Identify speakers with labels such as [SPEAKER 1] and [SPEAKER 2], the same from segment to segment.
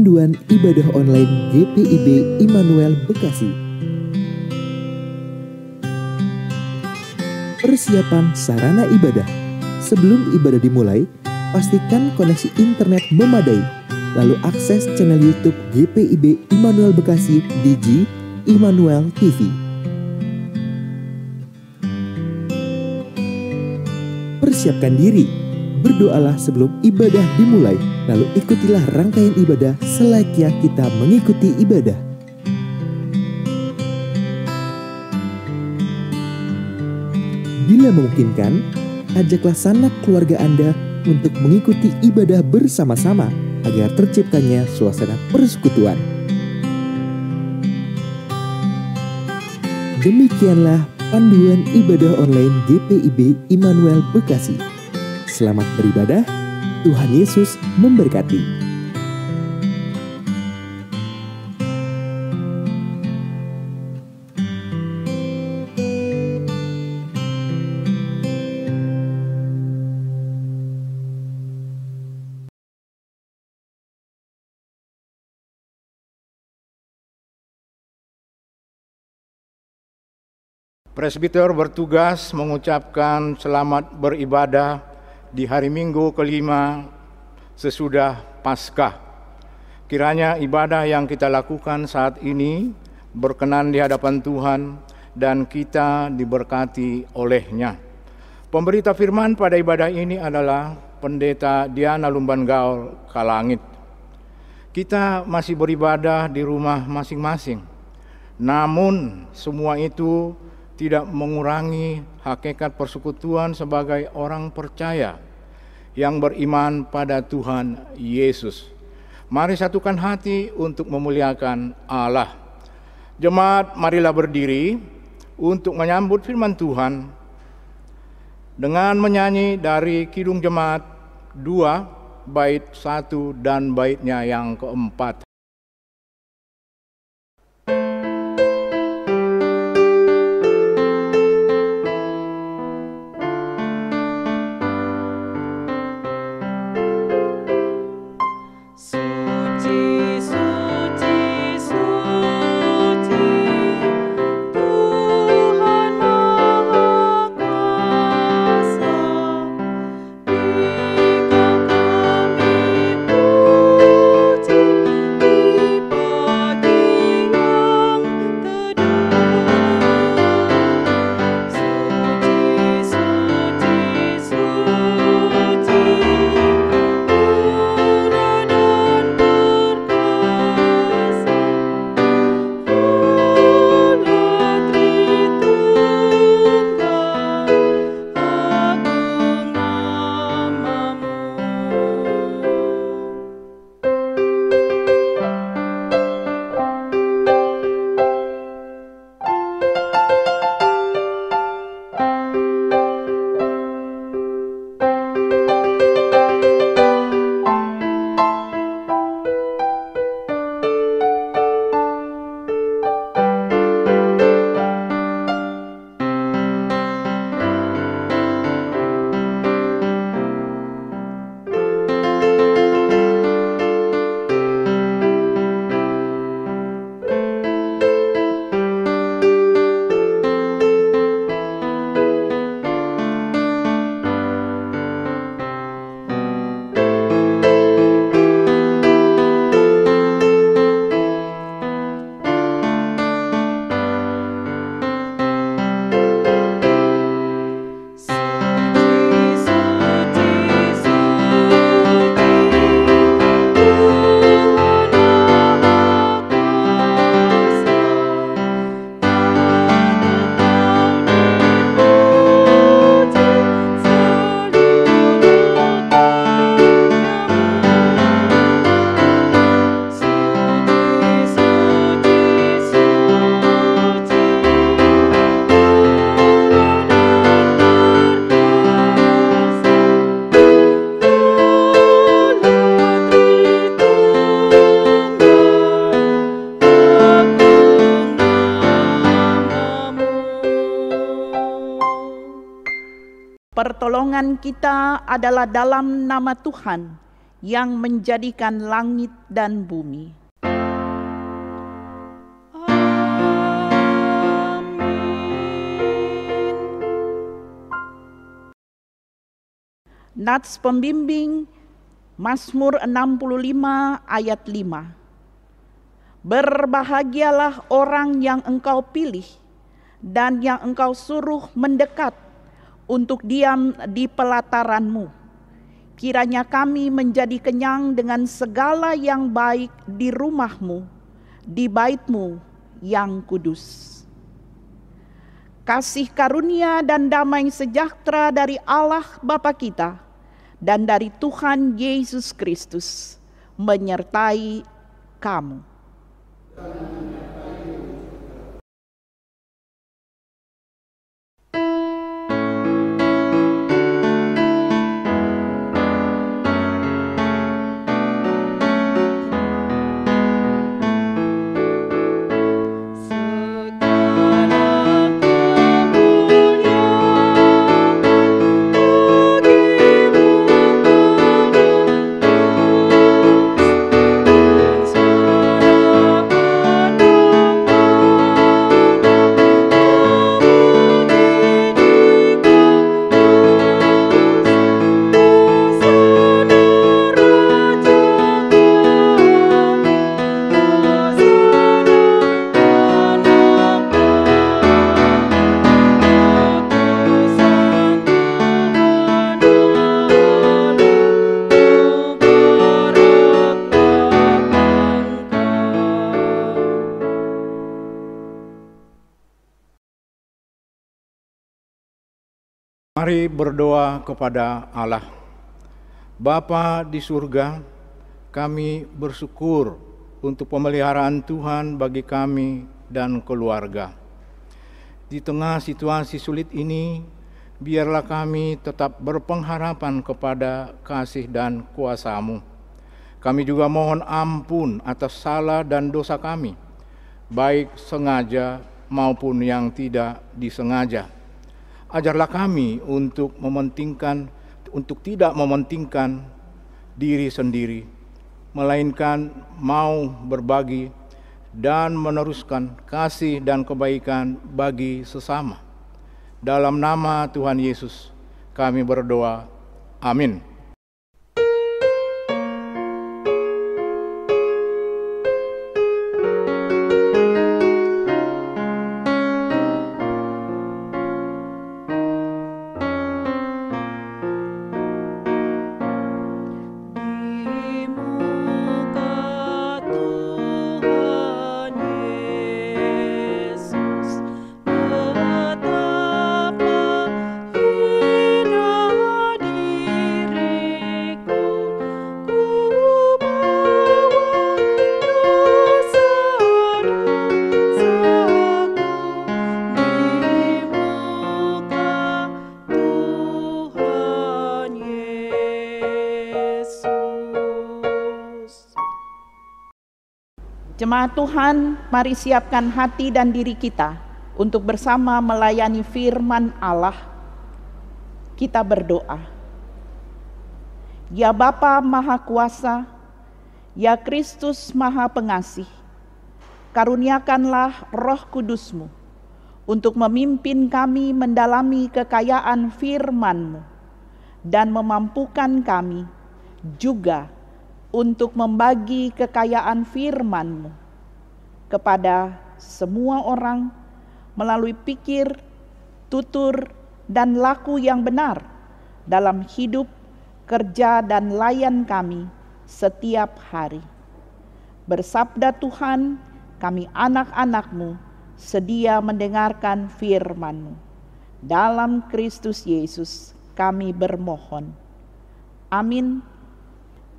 [SPEAKER 1] Panduan Ibadah Online GPIB Immanuel Bekasi. Persiapan sarana ibadah. Sebelum ibadah dimulai, pastikan koneksi internet memadai. Lalu akses channel YouTube GPIB Immanuel Bekasi di Immanuel TV. Persiapkan diri. Berdoalah sebelum ibadah dimulai, lalu ikutilah rangkaian ibadah selayaknya kita mengikuti ibadah. Bila memungkinkan, ajaklah sanak keluarga Anda untuk mengikuti ibadah bersama-sama agar terciptanya suasana persekutuan. Demikianlah panduan ibadah online GPIB Immanuel Bekasi. Selamat beribadah, Tuhan Yesus memberkati.
[SPEAKER 2] Presbiter bertugas mengucapkan selamat beribadah di hari Minggu kelima sesudah Paskah. Kiranya ibadah yang kita lakukan saat ini berkenan di hadapan Tuhan dan kita diberkati oleh-Nya. Pemberita firman pada ibadah ini adalah Pendeta Diana Lumban Gaul Kalangit. Kita masih beribadah di rumah masing-masing. Namun semua itu tidak mengurangi hakikat persekutuan sebagai orang percaya yang beriman pada Tuhan Yesus. Mari satukan hati untuk memuliakan Allah. Jemaat, marilah berdiri untuk menyambut firman Tuhan dengan menyanyi dari Kidung Jemaat 2, bait 1 dan baitnya yang keempat.
[SPEAKER 3] Pertolongan kita adalah dalam nama Tuhan, yang menjadikan langit dan bumi. Nats pembimbing Mazmur 65 ayat 5. Berbahagialah orang yang engkau pilih dan yang engkau suruh mendekat untuk diam di pelataranmu. Kiranya kami menjadi kenyang dengan segala yang baik di rumahmu, di baitmu yang kudus. Kasih karunia dan damai sejahtera dari Allah Bapa kita dan dari Tuhan Yesus Kristus menyertai kamu.
[SPEAKER 2] Mari berdoa kepada Allah. Bapa di surga, kami bersyukur untuk pemeliharaan Tuhan bagi kami dan keluarga. Di tengah situasi sulit ini, biarlah kami tetap berpengharapan kepada kasih dan kuasa-Mu. Kami juga mohon ampun atas salah dan dosa kami, baik sengaja maupun yang tidak disengaja. Ajarlah kami untuk tidak mementingkan diri sendiri, melainkan mau berbagi dan meneruskan kasih dan kebaikan bagi sesama. Dalam nama Tuhan Yesus kami berdoa. Amin.
[SPEAKER 3] Jemaat Tuhan, mari siapkan hati dan diri kita untuk bersama melayani firman Allah. Kita berdoa. Ya Bapa Maha Kuasa, ya Kristus Maha Pengasih, karuniakanlah Roh Kudus-Mu untuk memimpin kami mendalami kekayaan firman-Mu dan memampukan kami juga untuk membagi kekayaan firman-Mu kepada semua orang melalui pikir, tutur, dan laku yang benar dalam hidup, kerja, dan layan kami setiap hari. Bersabda Tuhan, kami anak-anak-Mu sedia mendengarkan firman-Mu. Dalam Kristus Yesus kami bermohon. Amin.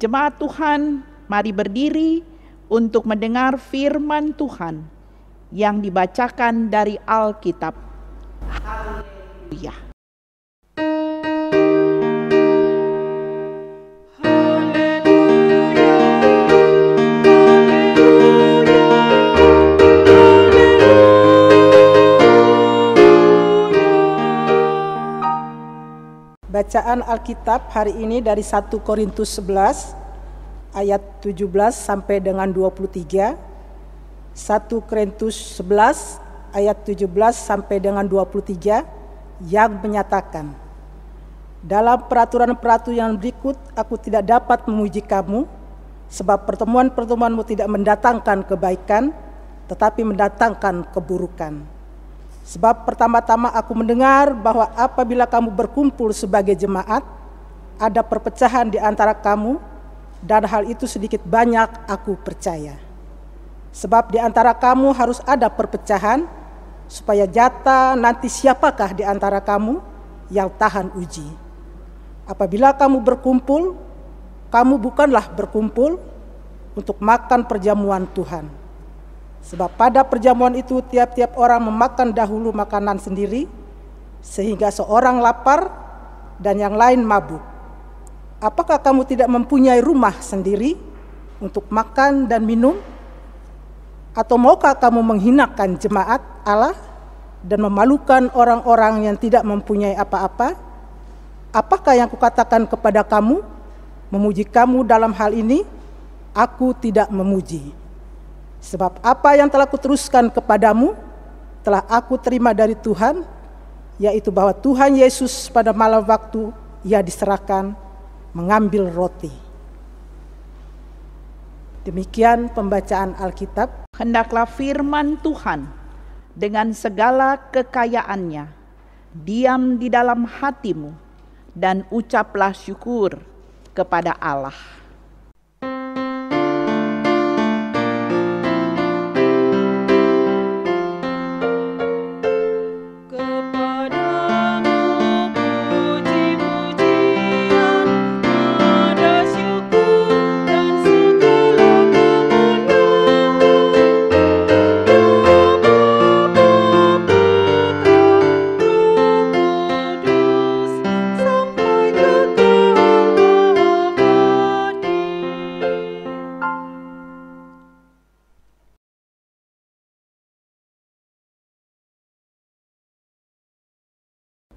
[SPEAKER 3] Jemaat Tuhan, mari berdiri untuk mendengar firman Tuhan yang dibacakan dari Alkitab. Haleluya.
[SPEAKER 4] Bacaan Alkitab hari ini dari 1 Korintus 11 ayat 17 sampai dengan 23, 1 Korintus 11 ayat 17 sampai dengan 23 yang menyatakan, dalam peraturan-peraturan yang berikut aku tidak dapat memuji kamu, sebab pertemuan-pertemuanmu tidak mendatangkan kebaikan, tetapi mendatangkan keburukan. Sebab pertama-tama aku mendengar bahwa apabila kamu berkumpul sebagai jemaat, ada perpecahan di antara kamu, dan hal itu sedikit banyak aku percaya. Sebab di antara kamu harus ada perpecahan, supaya nyata nanti siapakah di antara kamu yang tahan uji. Apabila kamu berkumpul, kamu bukanlah berkumpul untuk makan perjamuan Tuhan. Sebab pada perjamuan itu tiap-tiap orang memakan dahulu makanan sendiri, sehingga seorang lapar dan yang lain mabuk. Apakah kamu tidak mempunyai rumah sendiri untuk makan dan minum? Atau maukah kamu menghinakan jemaat Allah dan memalukan orang-orang yang tidak mempunyai apa-apa? Apakah yang kukatakan kepada kamu? Memuji kamu dalam hal ini, aku tidak memuji. Sebab apa yang telah kuteruskan kepadamu, telah aku terima dari Tuhan, yaitu bahwa Tuhan Yesus pada malam waktu ia diserahkan, mengambil roti. Demikian pembacaan Alkitab.
[SPEAKER 3] Hendaklah firman Tuhan dengan segala kekayaannya diam di dalam hatimu, dan ucaplah syukur kepada Allah.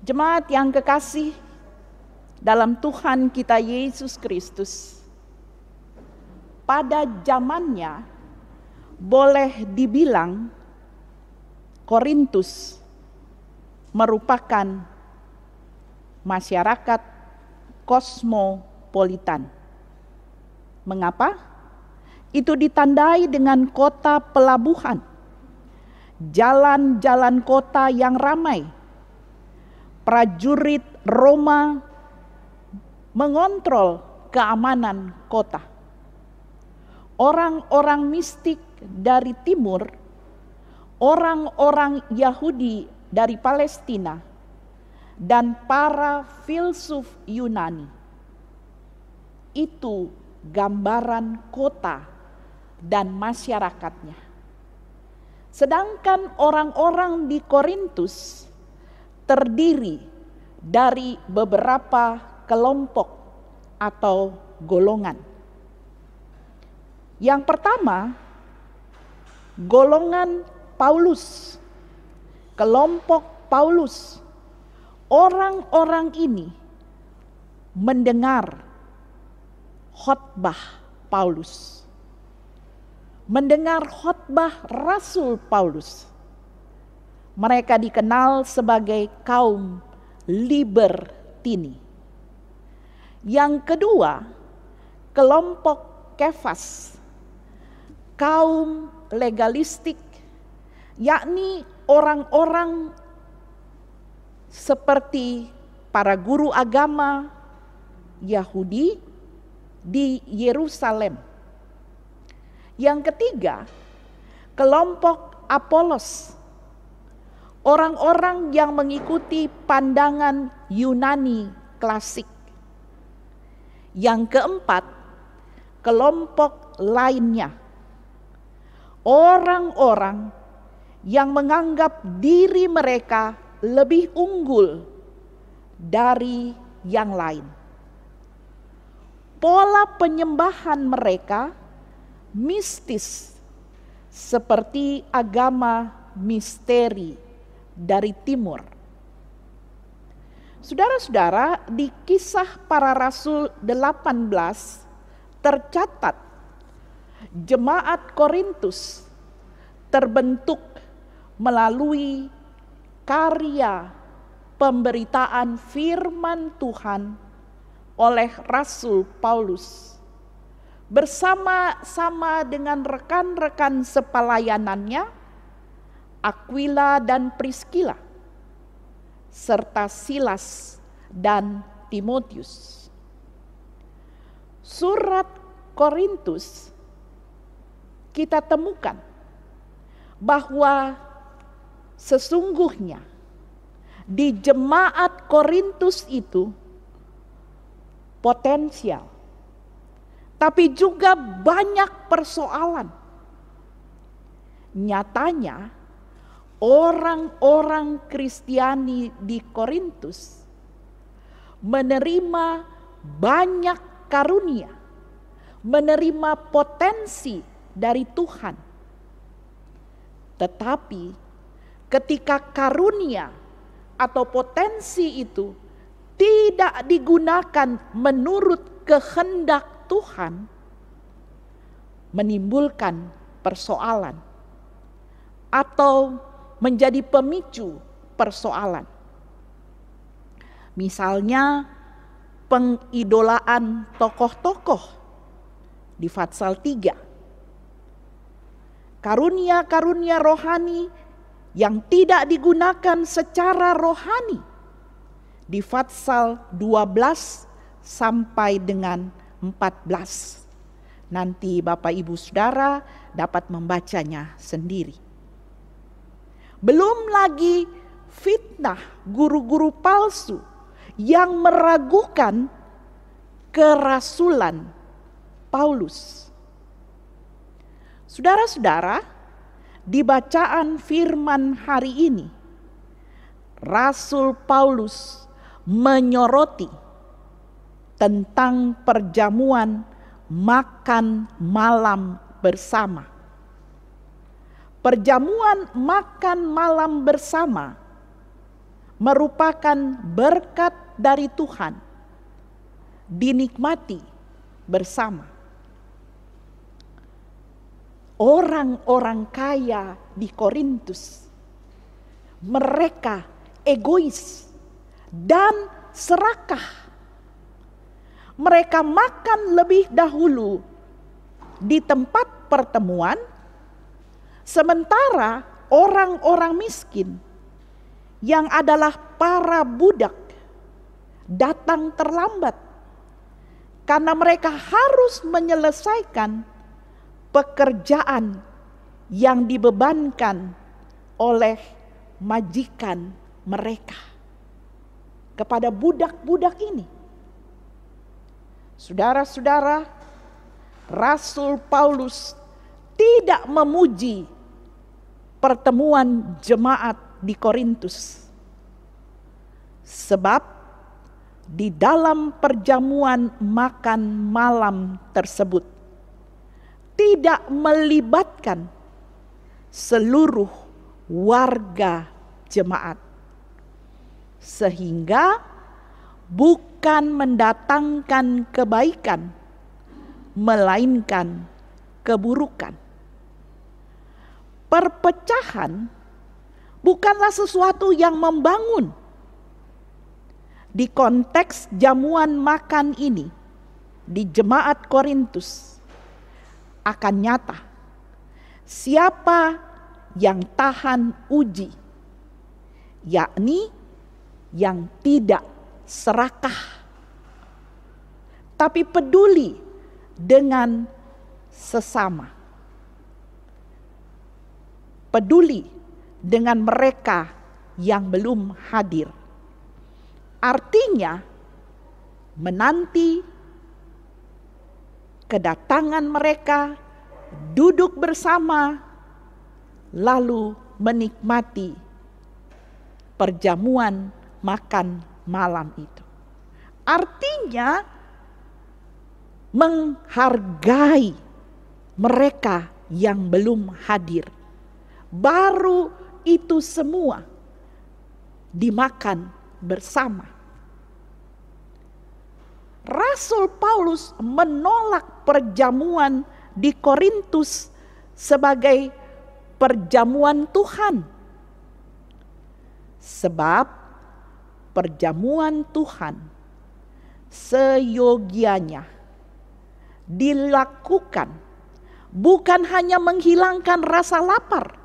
[SPEAKER 3] Jemaat yang kekasih dalam Tuhan kita Yesus Kristus, pada zamannya boleh dibilang Korintus merupakan masyarakat kosmopolitan. Mengapa? Itu ditandai dengan kota pelabuhan, jalan-jalan kota yang ramai. Prajurit Roma mengontrol keamanan kota. Orang-orang mistik dari timur, orang-orang Yahudi dari Palestina, dan para filsuf Yunani. Itu gambaran kota dan masyarakatnya. Sedangkan orang-orang di Korintus terdiri dari beberapa kelompok atau golongan. Yang pertama, golongan Paulus, kelompok Paulus. Orang-orang ini mendengar khotbah Paulus, mendengar khotbah Rasul Paulus. Mereka dikenal sebagai kaum Libertini. Yang kedua, kelompok Kefas, kaum legalistik, yakni orang-orang seperti para guru agama Yahudi di Yerusalem. Yang ketiga, kelompok Apolos, orang-orang yang mengikuti pandangan Yunani klasik. Yang keempat, kelompok lainnya, orang-orang yang menganggap diri mereka lebih unggul dari yang lain. Pola penyembahan mereka mistis, seperti agama misteri dari timur. Saudara-saudara, di Kisah Para Rasul 18 tercatat jemaat Korintus terbentuk melalui karya pemberitaan firman Tuhan oleh Rasul Paulus bersama-sama dengan rekan-rekan sepelayanannya Aquila dan Priscilla serta Silas dan Timotius. Surat Korintus kita temukan bahwa sesungguhnya di jemaat Korintus itu potensial, tapi juga banyak persoalan. Nyatanya orang-orang Kristiani di Korintus menerima banyak karunia, menerima potensi dari Tuhan. Tetapi ketika karunia atau potensi itu tidak digunakan menurut kehendak Tuhan, menimbulkan persoalan atau menjadi pemicu persoalan. Misalnya pengidolaan tokoh-tokoh di Fatsal 3. Karunia-karunia rohani yang tidak digunakan secara rohani di Fatsal 12 sampai dengan 14. Nanti Bapak Ibu Saudara dapat membacanya sendiri. Belum lagi fitnah guru-guru palsu yang meragukan kerasulan Paulus. Saudara-saudara, di bacaan firman hari ini, Rasul Paulus menyoroti tentang perjamuan makan malam bersama. Perjamuan makan malam bersama merupakan berkat dari Tuhan, dinikmati bersama. Orang-orang kaya di Korintus, mereka egois dan serakah. Mereka makan lebih dahulu di tempat pertemuan, sementara orang-orang miskin yang adalah para budak datang terlambat karena mereka harus menyelesaikan pekerjaan yang dibebankan oleh majikan mereka kepada budak-budak ini. Saudara-saudara, Rasul Paulus tidak memuji pertemuan jemaat di Korintus, sebab di dalam perjamuan makan malam tersebut tidak melibatkan seluruh warga jemaat, sehingga bukan mendatangkan kebaikan, melainkan keburukan. Perpecahan bukanlah sesuatu yang membangun. Di konteks jamuan makan ini di jemaat Korintus akan nyata siapa yang tahan uji, yakni yang tidak serakah, tapi peduli dengan sesama, peduli dengan mereka yang belum hadir. Artinya menanti kedatangan mereka, duduk bersama, lalu menikmati perjamuan makan malam itu. Artinya menghargai mereka yang belum hadir. Baru itu semua dimakan bersama. Rasul Paulus menolak perjamuan di Korintus sebagai perjamuan Tuhan. Sebab perjamuan Tuhan seyogianya dilakukan bukan hanya menghilangkan rasa lapar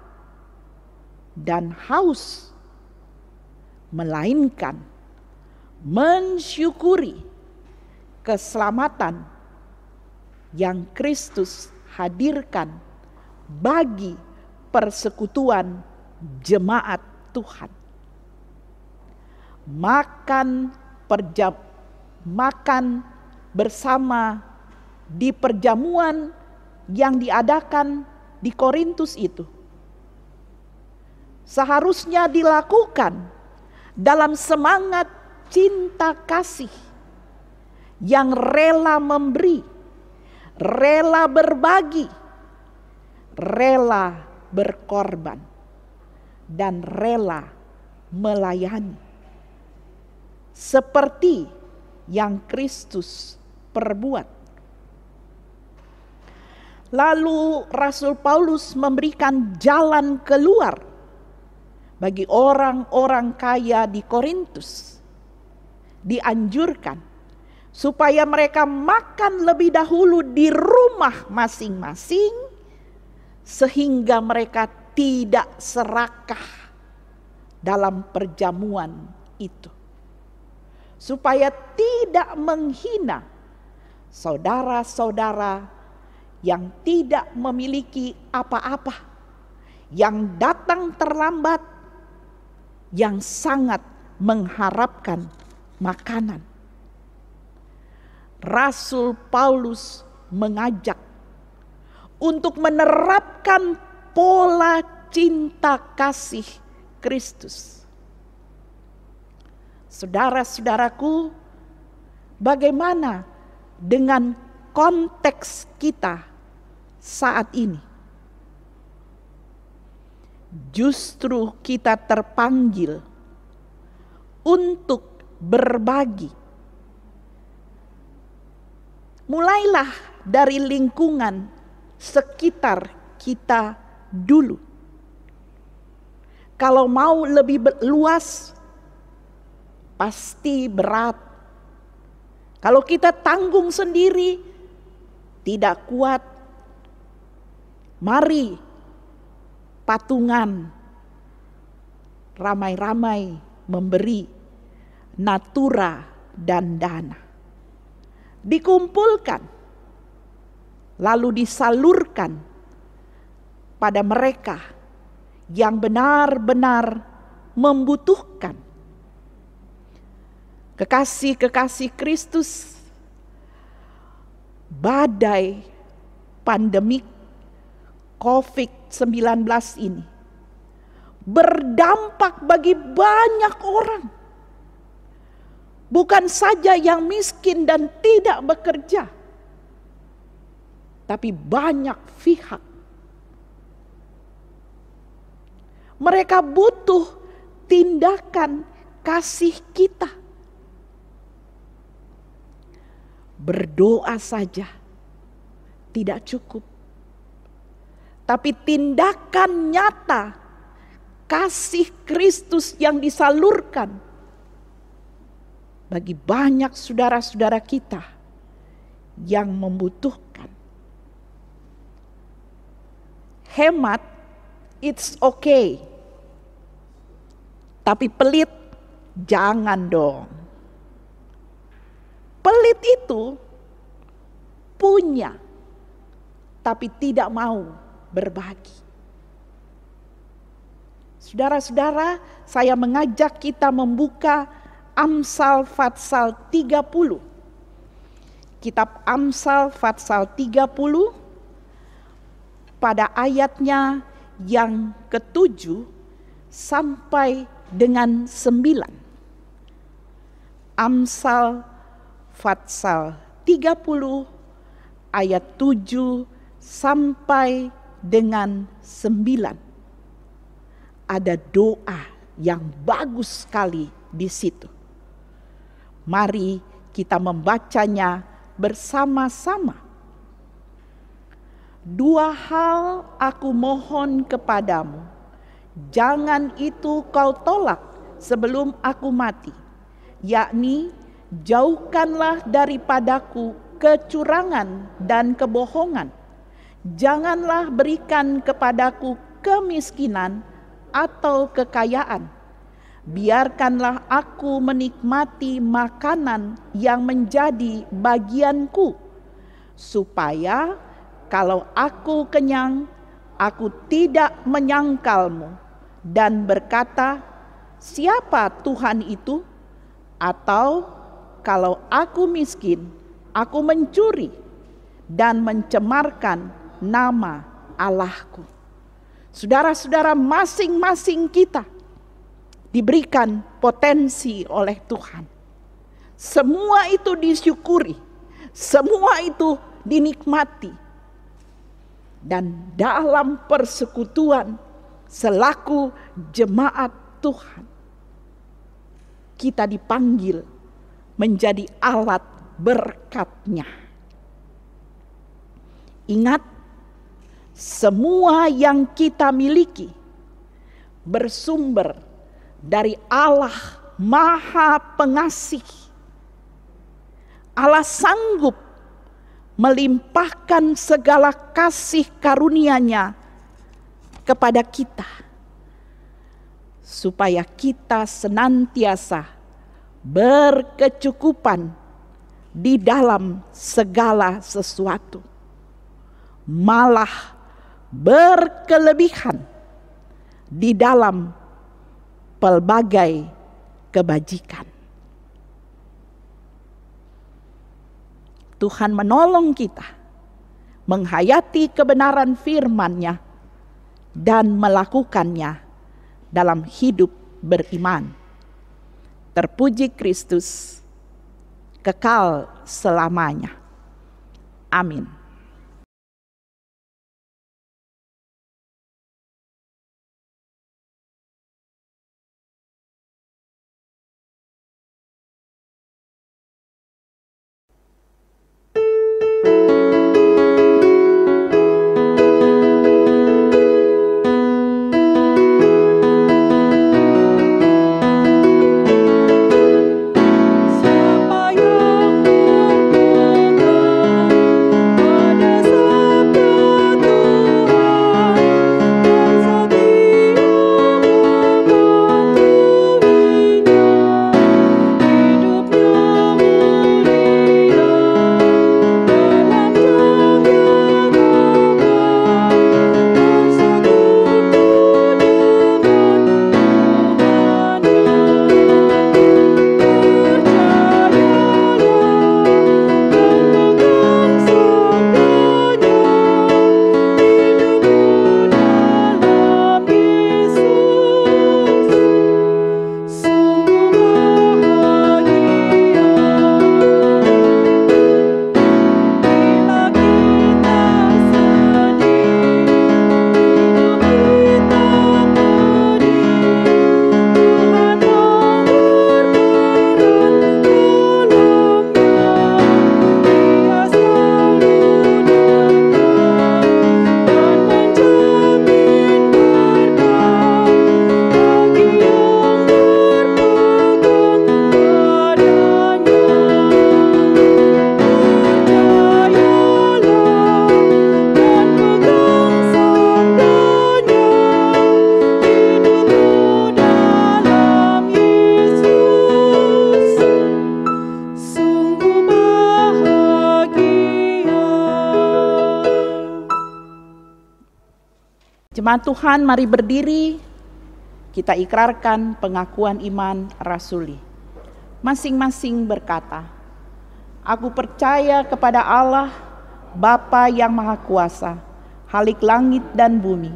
[SPEAKER 3] dan haus, melainkan mensyukuri keselamatan yang Kristus hadirkan bagi persekutuan jemaat Tuhan. Makan bersama di perjamuan yang diadakan di Korintus itu seharusnya dilakukan dalam semangat cinta kasih yang rela memberi, rela berbagi, rela berkorban, dan rela melayani. Seperti yang Kristus perbuat. Lalu Rasul Paulus memberikan jalan keluar bagi orang-orang kaya di Korintus. Dianjurkan supaya mereka makan lebih dahulu di rumah masing-masing, sehingga mereka tidak serakah dalam perjamuan itu, supaya tidak menghina saudara-saudara yang tidak memiliki apa-apa, yang datang terlambat, yang sangat mengharapkan makanan. Rasul Paulus mengajak untuk menerapkan pola cinta kasih Kristus. Saudara-saudaraku, bagaimana dengan konteks kita saat ini? Justru kita terpanggil untuk berbagi. Mulailah dari lingkungan sekitar kita dulu. Kalau mau lebih luas, pasti berat. Kalau kita tanggung sendiri, tidak kuat. Mari patungan, ramai-ramai memberi natura dan dana. Dikumpulkan, lalu disalurkan pada mereka yang benar-benar membutuhkan. Kekasih-kekasih Kristus, badai pandemik COVID-19 ini berdampak bagi banyak orang. Bukan saja yang miskin dan tidak bekerja, tapi banyak pihak. Mereka butuh tindakan kasih kita. Berdoa saja tidak cukup, tapi tindakan nyata kasih Kristus yang disalurkan bagi banyak saudara-saudara kita yang membutuhkan. Hemat, it's okay. Tapi pelit, jangan dong. Pelit itu punya, tapi tidak mau berbagi. Saudara-saudara, saya mengajak kita membuka Amsal Fatsal 30. Kitab Amsal Fatsal 30 pada ayatnya yang ke-7 sampai dengan 9. Amsal Fatsal 30 ayat 7 sampai dengan 9. Ada doa yang bagus sekali di situ. Mari kita membacanya bersama-sama. Dua hal aku mohon kepadamu, jangan itu kau tolak sebelum aku mati, yakni jauhkanlah daripadaku kecurangan dan kebohongan. Janganlah berikan kepadaku kemiskinan atau kekayaan. Biarkanlah aku menikmati makanan yang menjadi bagianku, supaya kalau aku kenyang, aku tidak menyangkalmu dan berkata, siapa Tuhan itu? Atau kalau aku miskin, aku mencuri dan mencemarkan nama Allahku. Saudara-saudara, masing-masing kita diberikan potensi oleh Tuhan. Semua itu disyukuri, semua itu dinikmati. Dan dalam persekutuan selaku jemaat Tuhan, kita dipanggil menjadi alat berkat-Nya. Ingat, semua yang kita miliki bersumber dari Allah Maha Pengasih. Allah sanggup melimpahkan segala kasih karunia-Nya kepada kita, supaya kita senantiasa berkecukupan di dalam segala sesuatu, malah berkelebihan di dalam pelbagai kebajikan. Tuhan menolong kita menghayati kebenaran firman-Nya dan melakukannya dalam hidup beriman. Terpuji Kristus kekal selamanya. Amin. Jemaat Tuhan, mari berdiri, kita ikrarkan pengakuan iman rasuli. Masing-masing berkata, aku percaya kepada Allah, Bapa yang Maha Kuasa, Khalik langit dan bumi,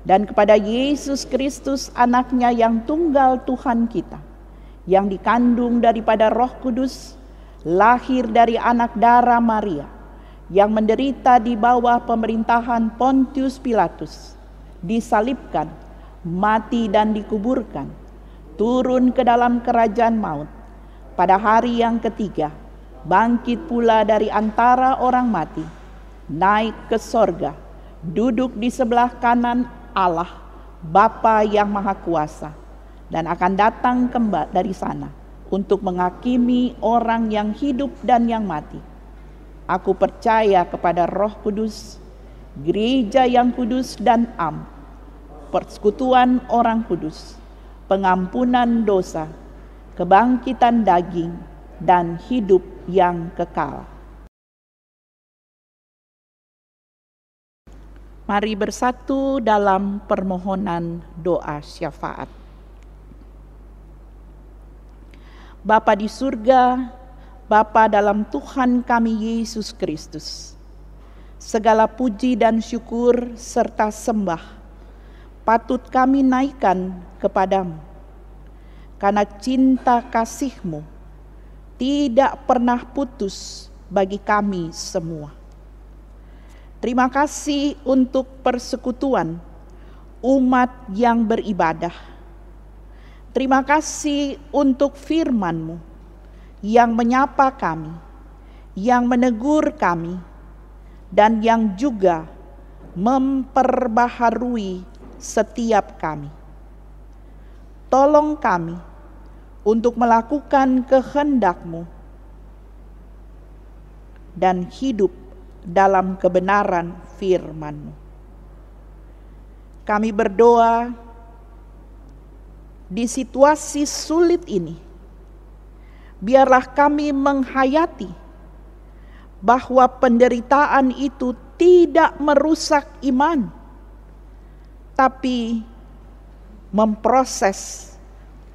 [SPEAKER 3] dan kepada Yesus Kristus anaknya yang tunggal Tuhan kita, yang dikandung daripada Roh Kudus, lahir dari anak darah Maria, yang menderita di bawah pemerintahan Pontius Pilatus, disalibkan, mati dan dikuburkan, turun ke dalam kerajaan maut, pada hari yang ketiga bangkit pula dari antara orang mati, naik ke sorga, duduk di sebelah kanan Allah, Bapa yang Maha Kuasa, dan akan datang kembali dari sana untuk menghakimi orang yang hidup dan yang mati. Aku percaya kepada Roh Kudus, gereja yang kudus dan am, persekutuan orang kudus, pengampunan dosa, kebangkitan daging, dan hidup yang kekal. Mari bersatu dalam permohonan doa syafaat. Bapa di surga, Bapa dalam Tuhan kami Yesus Kristus, segala puji dan syukur serta sembah patut kami naikkan kepadamu, karena cinta kasih-Mu tidak pernah putus bagi kami semua. Terima kasih untuk persekutuan umat yang beribadah. Terima kasih untuk firman-Mu yang menyapa kami, yang menegur kami, dan yang juga memperbaharui setiap kami. Tolong kami untuk melakukan kehendak-Mu dan hidup dalam kebenaran firman-Mu. Kami berdoa di situasi sulit ini, biarlah kami menghayati bahwa penderitaan itu tidak merusak iman, tapi memproses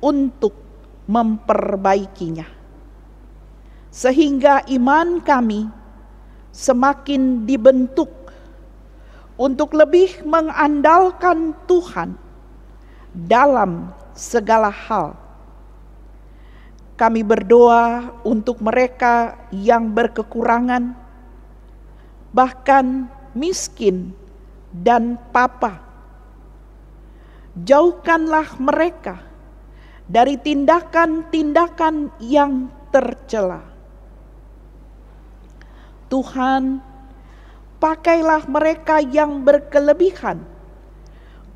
[SPEAKER 3] untuk memperbaikinya, sehingga iman kami semakin dibentuk untuk lebih mengandalkan Tuhan dalam segala hal. Kami berdoa untuk mereka yang berkekurangan, bahkan miskin dan papa. Jauhkanlah mereka dari tindakan-tindakan yang tercela. Tuhan, pakailah mereka yang berkelebihan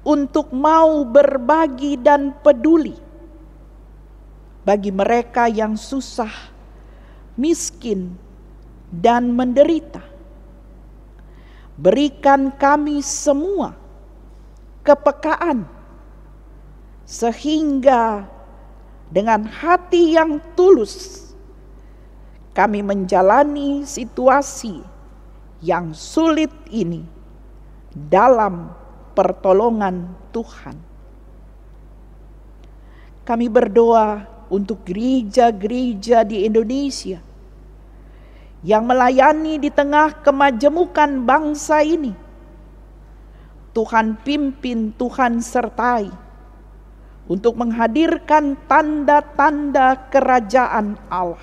[SPEAKER 3] untuk mau berbagi dan peduli bagi mereka yang susah, miskin, dan menderita. Berikan kami semua kepekaan, sehingga dengan hati yang tulus kami menjalani situasi yang sulit ini dalam pertolongan Tuhan. Kami berdoa untuk gereja-gereja di Indonesia yang melayani di tengah kemajemukan bangsa ini. Tuhan pimpin, Tuhan sertai untuk menghadirkan tanda-tanda kerajaan Allah.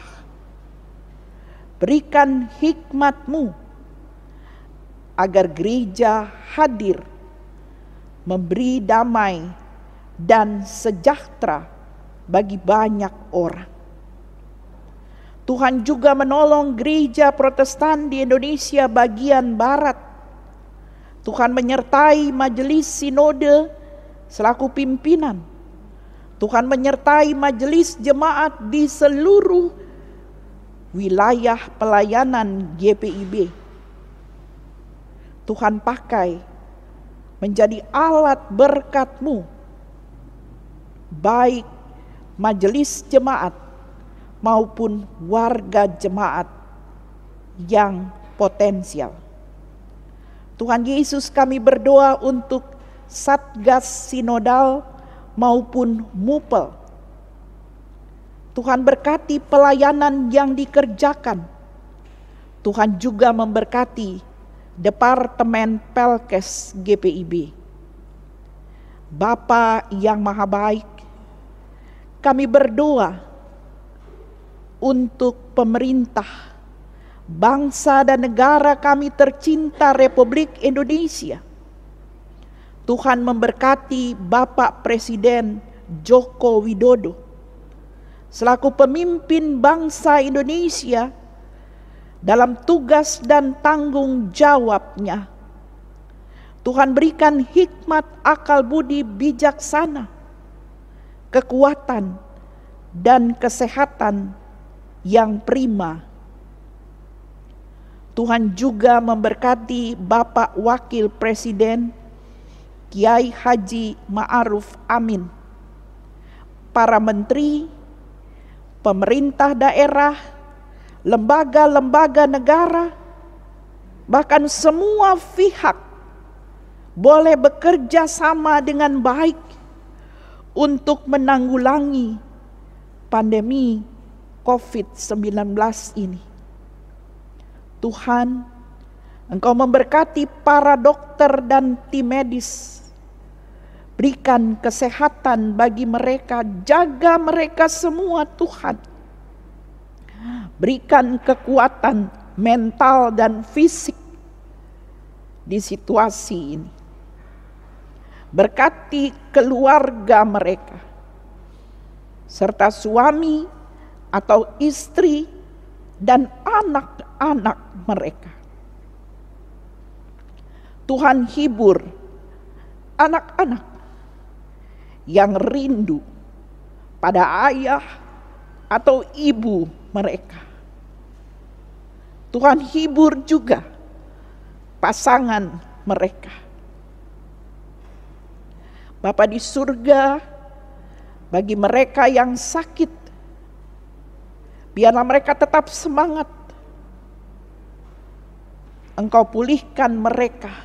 [SPEAKER 3] Berikan hikmat-Mu agar gereja hadir memberi damai dan sejahtera bagi banyak orang. Tuhan juga menolong gereja Protestan di Indonesia bagian barat. Tuhan menyertai majelis sinode selaku pimpinan. Tuhan menyertai majelis jemaat di seluruh wilayah pelayanan GPIB. Tuhan pakai menjadi alat berkat-Mu, baik majelis jemaat maupun warga jemaat yang potensial. Tuhan Yesus, kami berdoa untuk Satgas Sinodal maupun MUPEL. Tuhan berkati pelayanan yang dikerjakan. Tuhan juga memberkati Departemen Pelkes GPIB. Bapa yang Maha Baik, kami berdoa untuk pemerintah, bangsa dan negara kami tercinta Republik Indonesia. Tuhan memberkati Bapak Presiden Joko Widodo selaku pemimpin bangsa Indonesia dalam tugas dan tanggung jawabnya Tuhan berikan hikmat, akal budi, bijaksana, kekuatan, dan kesehatan yang prima. Tuhan juga memberkati Bapak Wakil Presiden Kiai Haji Ma'ruf Amin, para menteri, pemerintah daerah, lembaga-lembaga negara, bahkan semua pihak boleh bekerja sama dengan baik untuk menanggulangi pandemi COVID-19 ini. Tuhan, Engkau memberkati para dokter dan tim medis. Berikan kesehatan bagi mereka, jaga mereka semua Tuhan. Berikan kekuatan mental dan fisik di situasi ini. Berkati keluarga mereka, serta suami atau istri dan anak-anak mereka. Tuhan hibur anak-anak yang rindu pada ayah atau ibu mereka. Tuhan hibur juga pasangan mereka. Bapa di surga, bagi mereka yang sakit, biarlah mereka tetap semangat. Engkau pulihkan mereka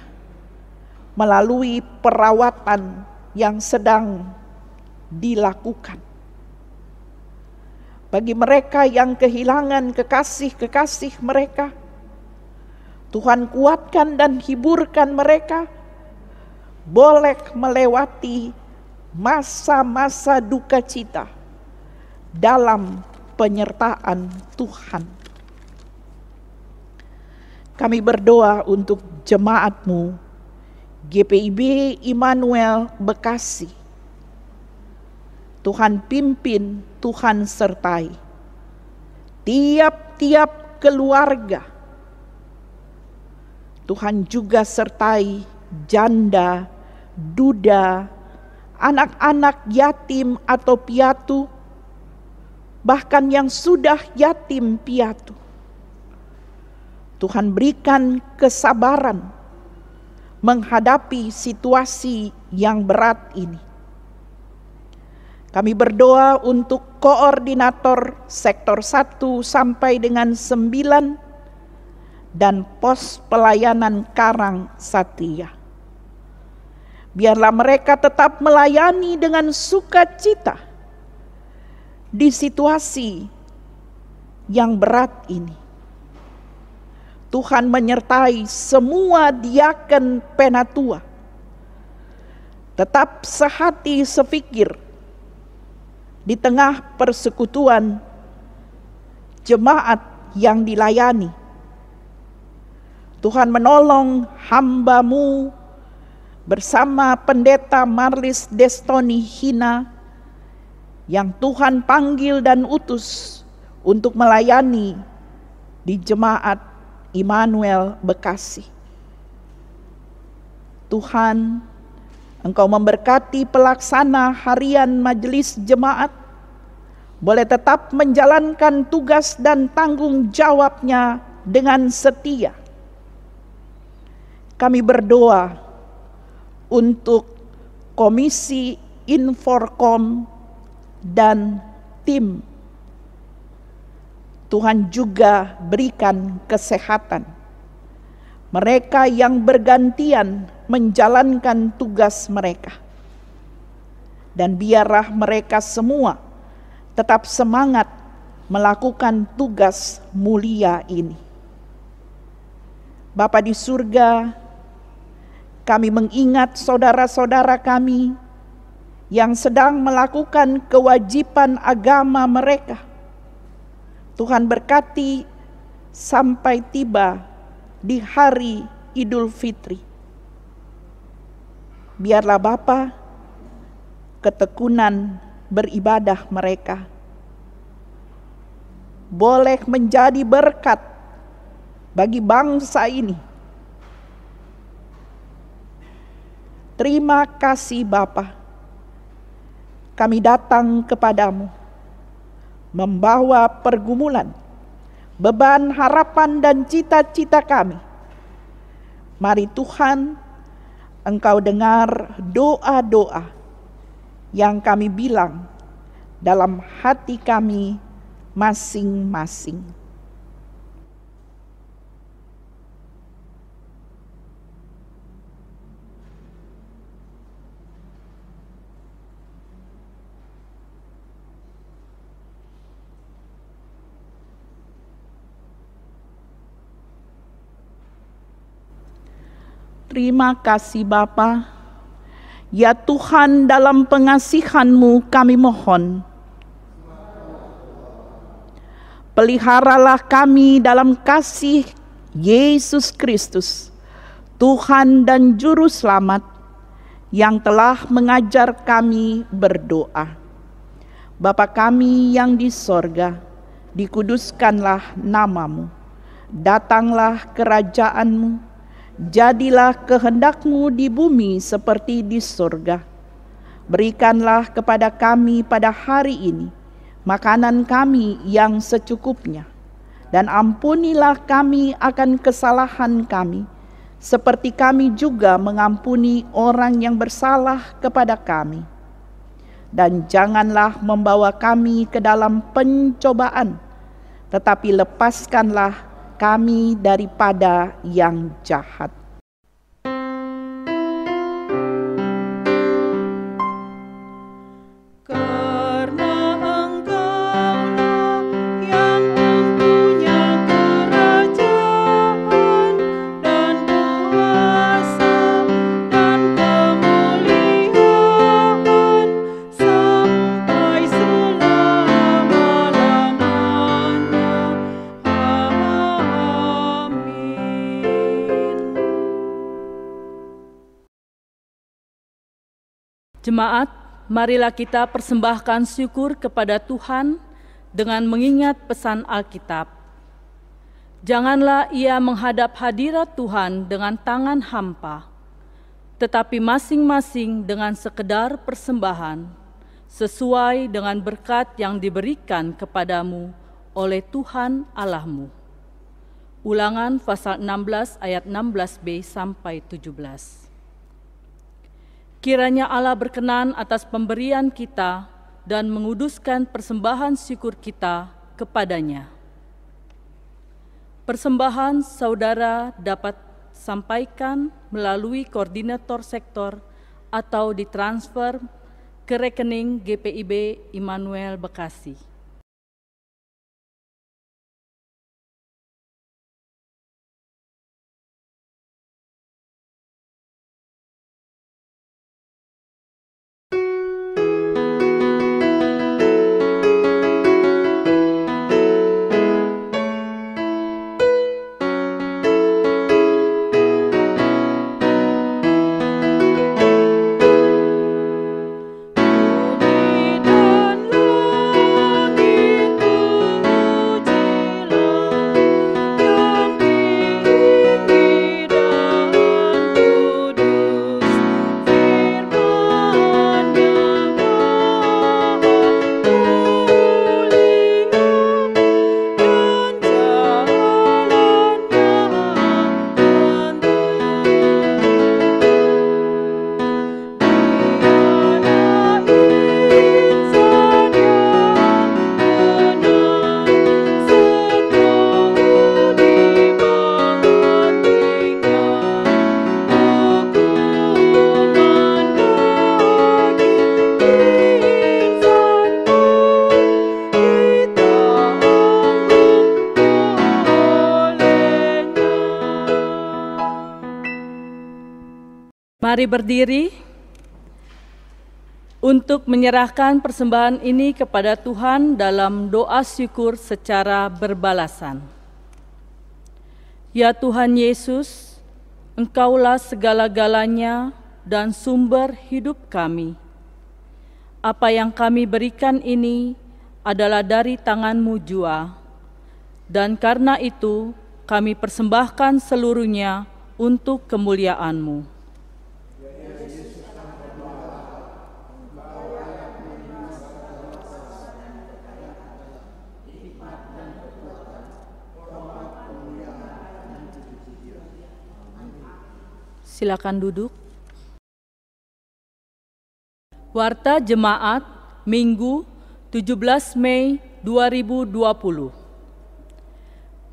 [SPEAKER 3] melalui perawatan yang sedang dilakukan. Bagi mereka yang kehilangan kekasih-kekasih mereka, Tuhan kuatkan dan hiburkan mereka, boleh melewati masa-masa duka cita dalam penyertaan Tuhan. Kami berdoa untuk jemaat-Mu GPIB Immanuel Bekasi. Tuhan pimpin, Tuhan sertai tiap-tiap keluarga. Tuhan juga sertai janda, duda, anak-anak yatim atau piatu, bahkan yang sudah yatim piatu. Tuhan berikan kesabaran menghadapi situasi yang berat ini. Kami berdoa untuk koordinator sektor 1 sampai dengan 9 dan pos pelayanan Karang Satria. Biarlah mereka tetap melayani dengan sukacita di situasi yang berat ini. Tuhan menyertai semua diaken penatua. Tetap sehati sepikir di tengah persekutuan jemaat yang dilayani. Tuhan menolong hamba-Mu bersama Pendeta Marlis Destoni Hina yang Tuhan panggil dan utus untuk melayani di jemaat Immanuel Bekasi. Tuhan, Engkau memberkati pelaksana harian majelis jemaat, boleh tetap menjalankan tugas dan tanggung jawabnya dengan setia. Kami berdoa untuk Komisi Inforkom dan tim. Tuhan juga berikan kesehatan. Mereka yang bergantian menjalankan tugas mereka. Dan biarlah mereka semua tetap semangat melakukan tugas mulia ini. Bapa di surga, kami mengingat saudara-saudara kami yang sedang melakukan kewajiban agama mereka. Tuhan berkati sampai tiba di hari Idul Fitri. Biarlah Bapa, ketekunan beribadah mereka boleh menjadi berkat bagi bangsa ini. Terima kasih Bapa. Kami datang kepadamu, membawa pergumulan, beban, harapan, dan cita-cita kami. Mari Tuhan, Engkau dengar doa-doa yang kami bilang dalam hati kami masing-masing. Terima kasih Bapa. Ya Tuhan, dalam pengasihan-Mu kami mohon, peliharalah kami dalam kasih Yesus Kristus, Tuhan dan Juru Selamat, yang telah mengajar kami berdoa. Bapa kami yang di sorga, dikuduskanlah nama-Mu, datanglah kerajaan-Mu, jadilah kehendak-Mu di bumi seperti di surga. Berikanlah kepada kami pada hari ini makanan kami yang secukupnya, dan ampunilah kami akan kesalahan kami, seperti kami juga mengampuni orang yang bersalah kepada kami. Dan janganlah membawa kami ke dalam pencobaan, tetapi lepaskanlah kami daripada yang jahat.
[SPEAKER 5] Jemaat, marilah kita persembahkan syukur kepada Tuhan dengan mengingat pesan Alkitab. Janganlah ia menghadap hadirat Tuhan dengan tangan hampa, tetapi masing-masing dengan sekedar persembahan, sesuai dengan berkat yang diberikan kepadamu oleh Tuhan Allahmu. Ulangan pasal 16 ayat 16b sampai 17. Kiranya Allah berkenan atas pemberian kita dan menguduskan persembahan syukur kita kepadanya. Persembahan saudara dapat sampaikan melalui koordinator sektor atau ditransfer ke rekening GPIB Immanuel Bekasi. Mari berdiri untuk menyerahkan persembahan ini kepada Tuhan dalam doa syukur secara berbalasan. Ya Tuhan Yesus, Engkaulah segala-galanya dan sumber hidup kami. Apa yang kami berikan ini adalah dari tangan-Mu jua, dan karena itu kami persembahkan seluruhnya untuk kemuliaan-Mu. Silakan duduk. Warta Jemaat Minggu 17 Mei 2020.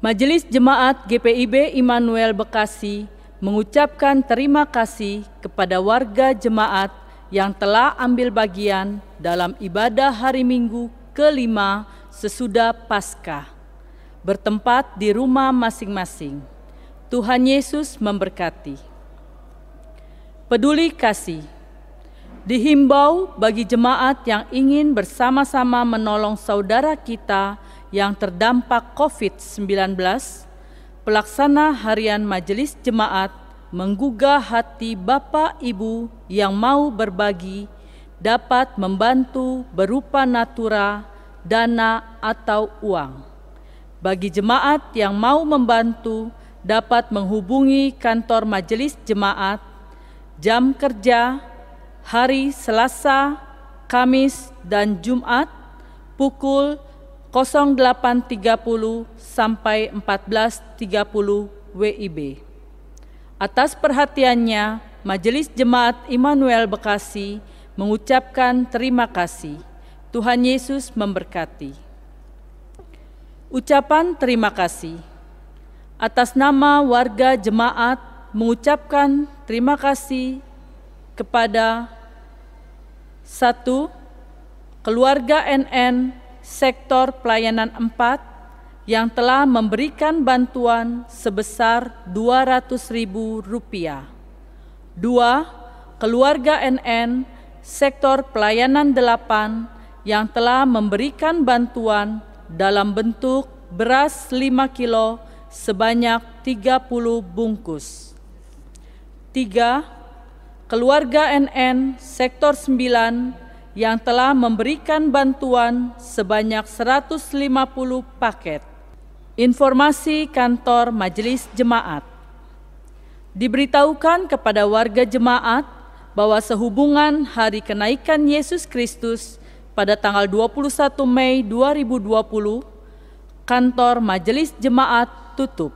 [SPEAKER 5] Majelis Jemaat GPIB Immanuel Bekasi mengucapkan terima kasih kepada warga jemaat yang telah ambil bagian dalam ibadah hari Minggu ke-5 sesudah Paskah, bertempat di rumah masing-masing. Tuhan Yesus memberkati. Peduli kasih. Dihimbau bagi jemaat yang ingin bersama-sama menolong saudara kita yang terdampak COVID-19, pelaksana harian Majelis Jemaat menggugah hati Bapak Ibu yang mau berbagi dapat membantu berupa natura, dana, atau uang. Bagi jemaat yang mau membantu dapat menghubungi kantor Majelis Jemaat, jam kerja, hari Selasa, Kamis, dan Jumat, pukul 08.30 sampai 14.30 WIB. Atas perhatiannya, Majelis Jemaat Immanuel Bekasi mengucapkan terima kasih. Tuhan Yesus memberkati. Ucapan terima kasih. Atas nama warga jemaat mengucapkan terima kasih kepada 1. Keluarga NN Sektor Pelayanan 4 yang telah memberikan bantuan sebesar Rp200.000. 2. Keluarga NN Sektor Pelayanan 8 yang telah memberikan bantuan dalam bentuk beras 5 kilo sebanyak 30 bungkus. 3. Keluarga NN Sektor 9 yang telah memberikan bantuan sebanyak 150 paket. Informasi kantor Majelis Jemaat. Diberitahukan kepada warga jemaat bahwa sehubungan hari kenaikan Yesus Kristus pada tanggal 21 Mei 2020, kantor Majelis Jemaat tutup.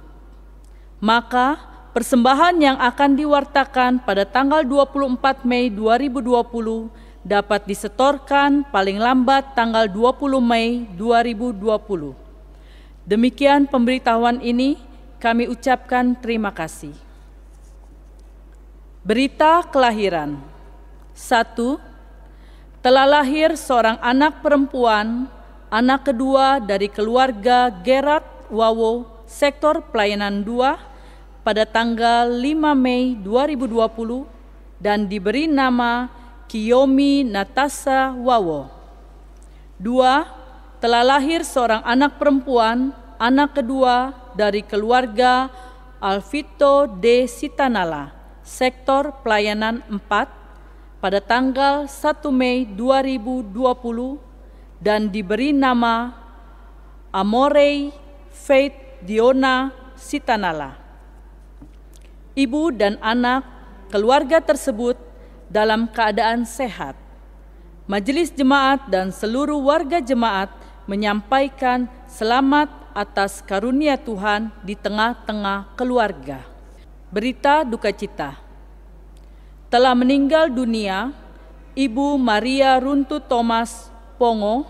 [SPEAKER 5] Maka persembahan yang akan diwartakan pada tanggal 24 Mei 2020 dapat disetorkan paling lambat tanggal 20 Mei 2020. Demikian pemberitahuan ini, kami ucapkan terima kasih. Berita kelahiran. 1. Telah lahir seorang anak perempuan, anak kedua dari keluarga Gerard Wawo, Sektor Pelayanan 2, pada tanggal 5 Mei 2020 dan diberi nama Kiyomi Natasha Wawo. 2. Telah lahir seorang anak perempuan, anak kedua dari keluarga Alvito de Sitanala, Sektor Pelayanan 4, pada tanggal 1 Mei 2020 dan diberi nama Amorei Faith Diona Sitanala. Ibu dan anak keluarga tersebut dalam keadaan sehat. Majelis Jemaat dan seluruh warga jemaat menyampaikan selamat atas karunia Tuhan di tengah-tengah keluarga. Berita duka cita. Telah meninggal dunia Ibu Maria Runtu Thomas Pongo,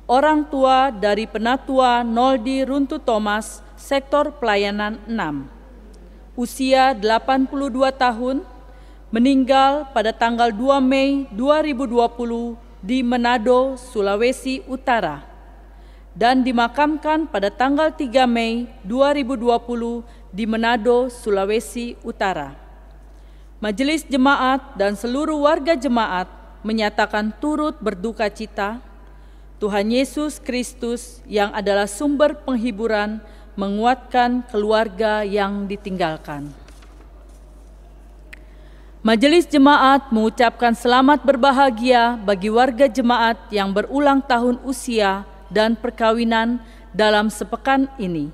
[SPEAKER 5] orang tua dari Penatua Noldi Runtu Thomas, Sektor Pelayanan 6. Usia 82 tahun, meninggal pada tanggal 2 Mei 2020 di Manado, Sulawesi Utara, dan dimakamkan pada tanggal 3 Mei 2020 di Manado, Sulawesi Utara. Majelis Jemaat dan seluruh warga jemaat menyatakan turut berduka cita. Tuhan Yesus Kristus yang adalah sumber penghiburan menguatkan keluarga yang ditinggalkan. Majelis Jemaat mengucapkan selamat berbahagia bagi warga jemaat yang berulang tahun usia dan perkawinan dalam sepekan ini.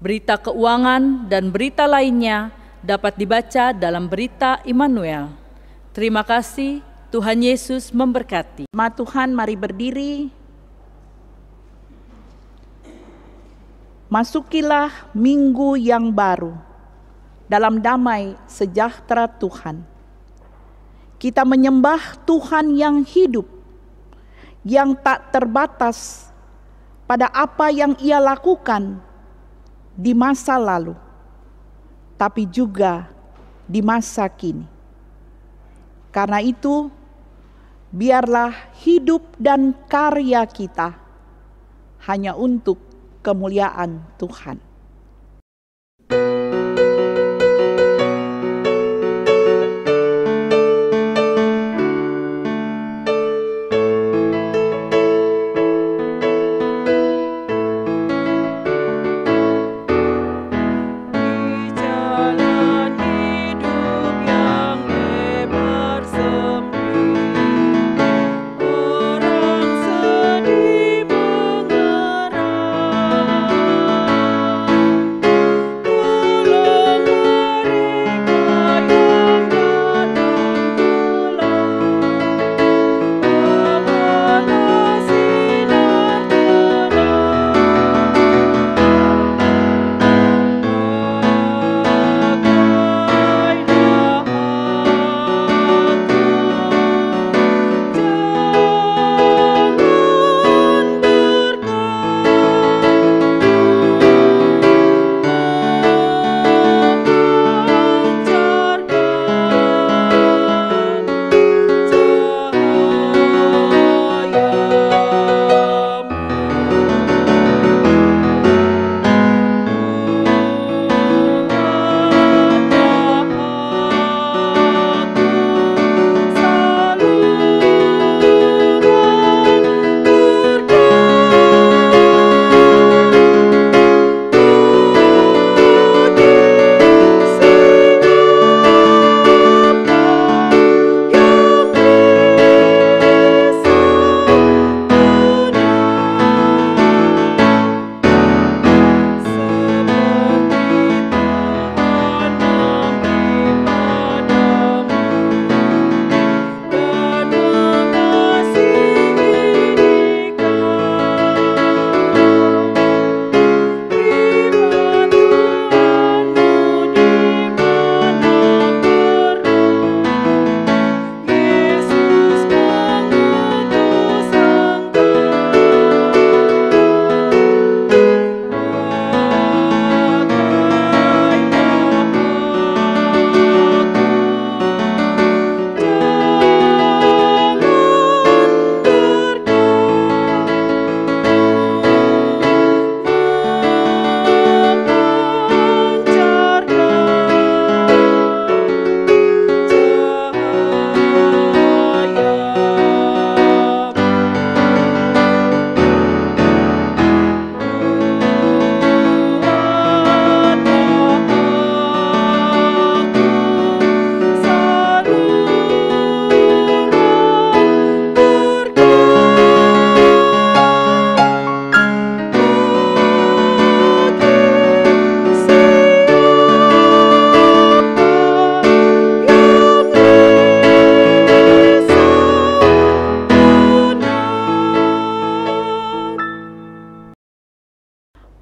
[SPEAKER 5] Berita keuangan dan berita lainnya dapat dibaca dalam Berita Immanuel. Terima kasih, Tuhan Yesus memberkati.
[SPEAKER 3] Jemaat Tuhan, mari berdiri. Masukilah minggu yang baru. dalam damai sejahtera Tuhan. Kita menyembah Tuhan yang hidup, yang tak terbatas pada apa yang Ia lakukan di masa lalu, tapi juga di masa kini. Karena itu, biarlah hidup dan karya kita hanya untuk kemuliaan Tuhan.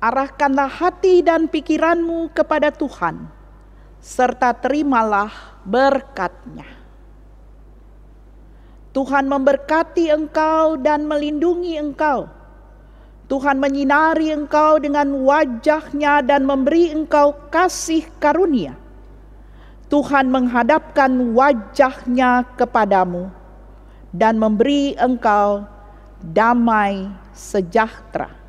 [SPEAKER 3] Arahkanlah hati dan pikiranmu kepada Tuhan, serta terimalah berkat-Nya. Tuhan memberkati engkau dan melindungi engkau. Tuhan menyinari engkau dengan wajah-Nya dan memberi engkau kasih karunia. Tuhan menghadapkan wajah-Nya kepadamu dan memberi engkau damai sejahtera.